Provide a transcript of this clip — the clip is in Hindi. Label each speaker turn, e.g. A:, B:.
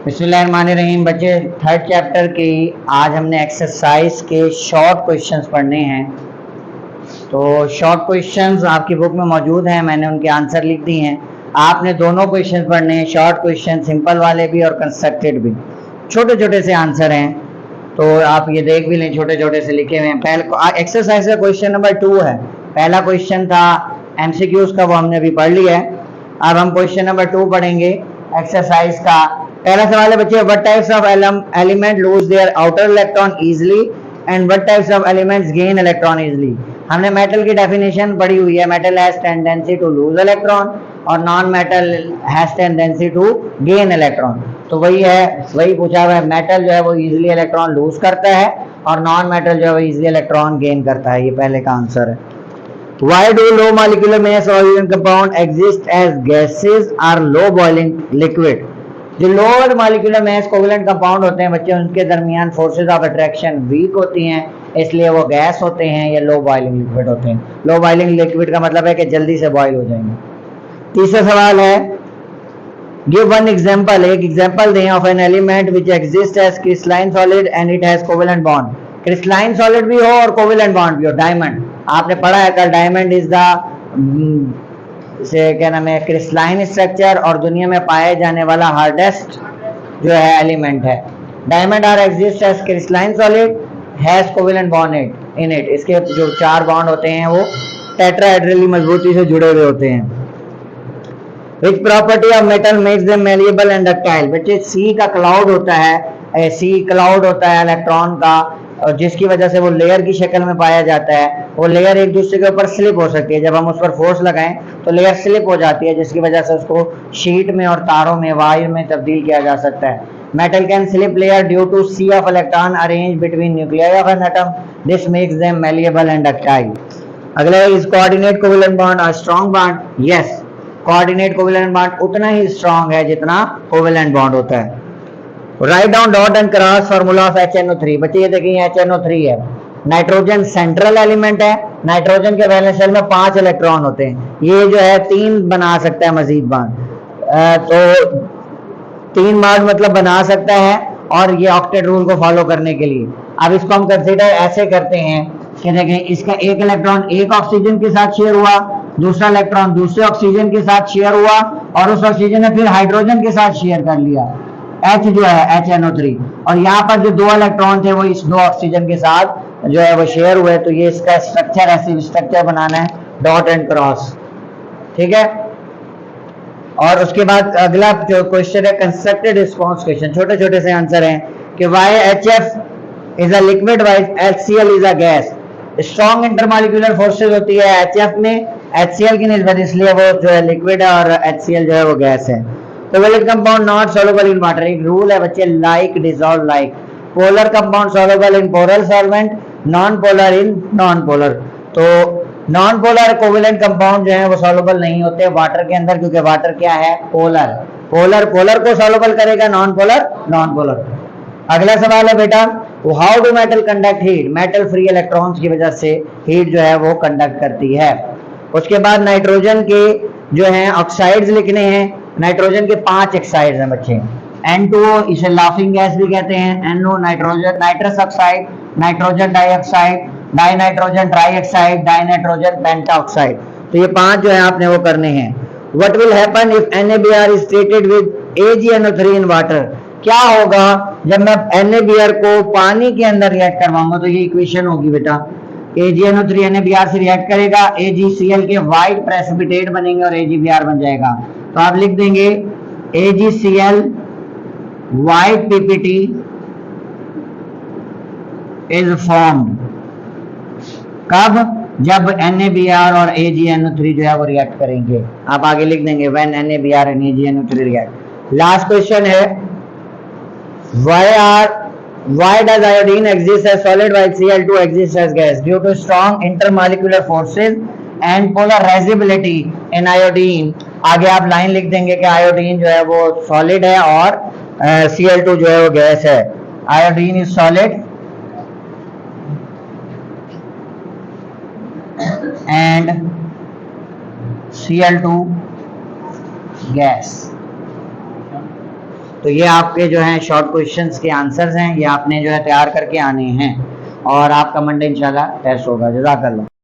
A: बिस्मिल्लाहिर्रहमानिर्रहीम बच्चे, थर्ड चैप्टर की आज हमने एक्सरसाइज के शॉर्ट क्वेश्चंस पढ़ने हैं। तो शॉर्ट क्वेश्चंस आपकी बुक में मौजूद हैं, मैंने उनके आंसर लिख दिए हैं। आपने दोनों क्वेश्चंस पढ़ने हैं, शॉर्ट क्वेश्चन सिंपल वाले भी और कंस्ट्रक्टेड भी। छोटे छोटे से आंसर हैं, तो आप ये देख भी लें, छोटे छोटे से लिखे हुए हैं। पहले एक्सरसाइज का क्वेश्चन नंबर 2 है। पहला क्वेश्चन था MCQs का, वो हमने अभी पढ़ लिया है। अब हम क्वेश्चन नंबर 2 पढ़ेंगे एक्सरसाइज का। पहला सवाल है बच्चे, what types of element lose their outer electron easily and what types of elements gain electron easily. हमने मेटल की डेफिनेशन पढ़ी हुई है, metal has tendency to lose electron और non metal has tendency to gain electron. तो वही है, वही पूछा हुआ है। मेटल जो है वो इजीली इलेक्ट्रॉन लूज करता है और नॉन मेटल जो है वो इजीली इलेक्ट्रॉन गेन करता है। ये पहले का आंसर है। Why do low molecular mass oxygen compound exist as gases or low boiling liquid? जो lower molecular mass covalent compound होते हैं बच्चे, उनके दरमियान फोर्सेज ऑफ अट्रैक्शन वीक होती हैं, इसलिए वो गैस होते हैं या लो बॉइलिंग लिक्विड होते हैं। लो बॉइलिंग लिक्विड का मतलब है कि जल्दी से बॉयल हो जाएंगे। तीसरा सवाल है, गिव वन एग्जांपल, एक एग्जांपल दें of an element which exist as crystalline solid and it has covalent bond. Crystalline solid भी हो और कोवेलेंट बॉन्ड भी हो। डायमंड आपने पढ़ा है कल, डायमंड इज द से क्या नाम है, क्रिस्टलाइन स्ट्रक्चर और दुनिया में पाए जाने वाला हार्डेस्ट जो है एलिमेंट है। Diamond are exist as crystalline solid has covalent bond in it. इसके जो 4 बॉन्ड होते हैं वो टेट्राहेड्रली मजबूती से जुड़े हुए होते हैं। Which property of metal makes them malleable and ductile? बच्चे C का क्लाउड होता है, C क्लाउड होता है इलेक्ट्रॉन का, और जिसकी वजह से वो लेयर की शक्ल में पाया जाता है। वो लेयर एक दूसरे के ऊपर स्लिप हो सकती है, जब हम उस पर फोर्स लगाएं तो लेयर स्लिप हो जाती है, जिसकी वजह से उसको शीट में और तारों में, वायर में तब्दील किया जा सकता है। Metal can slip layer due to sea of electron arrange between nuclei of an atom, this makes them malleable and ductile। अगला इज कोऑर्डिनेट कोवेलेंट बॉन्ड और strong bond. Yes, coordinate covalent bond उतना ही स्ट्रॉन्ग है जितना कोवेलेंट बॉन्ड होता है। Right down dot and cross formula of HNO3। बच्चे ये देखिए HNO3 है, नाइट्रोजन सेंट्रल एलिमेंट है। नाइट्रोजन के वैलेंस शेल में 5 इलेक्ट्रॉन होते हैं, ये जो है 3 बना सकता है मजीद बॉन्ड। तो 3 बॉन्ड मतलब बना सकता है, और ये ऑक्टेट रूल को फॉलो करने के लिए। अब इसको हम कंसीडर ऐसे करते हैं कि देखें, इसका एक इलेक्ट्रॉन एक ऑक्सीजन के साथ शेयर हुआ, दूसरा इलेक्ट्रॉन दूसरे ऑक्सीजन के साथ शेयर हुआ, और उस ऑक्सीजन ने फिर हाइड्रोजन के साथ शेयर कर लिया, H जो है HNO3। और यहाँ पर जो 2 इलेक्ट्रॉन थे वो इस 2 ऑक्सीजन के साथ जो है वो शेयर हुए। तो ये इसका स्ट्रक्चर, ऐसे स्ट्रक्चर बनाना है, डॉट एंड क्रॉस, ठीक है। और उसके बाद अगला जो क्वेश्चन है कंस्ट्रक्टेड रिस्पांस क्वेश्चन, छोटे छोटे से आंसर हैं कि why HF is a liquid, why HCl is a gas. Strong intermolecular forces होती है HF में HCl की निस्बत, इसलिए वो जो है लिक्विड है और HCl जो है वो गैस है। Covalent compound not soluble in water, एक रूल है बच्चे, like dissolve like. Polar compound soluble in polar solvent, non polar in non polar. तो नॉन पोलर कोवेलेंट कंपाउंड जो है वो सॉल्युबल नहीं होते वाटर के अंदर, क्योंकि वाटर क्या है, पोलर। पोलर पोलर को सॉल्युबल करेगा, नॉन पोलर नॉन पोलर। अगला सवाल है बेटा, how do metal conduct heat. Metal free electrons की वजह से हीट जो है वो कंडक्ट करती है। उसके बाद नाइट्रोजन के जो है ऑक्साइड्स लिखने हैं। नाइट्रोजन के 5 ऑक्साइड्स हैं बच्चे। N2O इसे लाफिंग गैस भी कहते हैं, NO nitrogen nitrous oxide, nitrogen dioxide, die nitrogen trioxide, die nitrogen pentoxide. तो ये 5 जो है आपने वो करने हैं। What will happen if NaBr is treated with AgNO3 in water? क्या होगा जब मैं NaBr को पानी के अंदर रिएक्ट करवाऊंगा? तो ये इक्वेशन होगी बेटा, AgNO3 NaBr से रिएक्ट करेगा, AgCl के व्हाइट प्रेसिपिटेट बनेंगे और AgBr बन जाएगा। तो आप लिख देंगे AgCl white PPT is formed. कब? जब NaBr और AgNO3 जो है वो रिएक्ट करेंगे। आप आगे लिख देंगे when NaBr and AgNO3 react. Last question है, why does iodine exist as solid while Cl2 exists as gas? Due to strong intermolecular forces and polarizability in iodine। आगे आप लाइन लिख देंगे कि आयोडीन जो है वो सॉलिड है और Cl2 जो है वो गैस है। Iodine is solid and Cl2 gas. तो ये आपके जो हैं शॉर्ट क्वेश्चंस के आंसर्स हैं, ये आपने जो है तैयार करके आने हैं और आपका मंडे इंशाल्लाह टेस्ट होगा। जज़ाकल्लाह।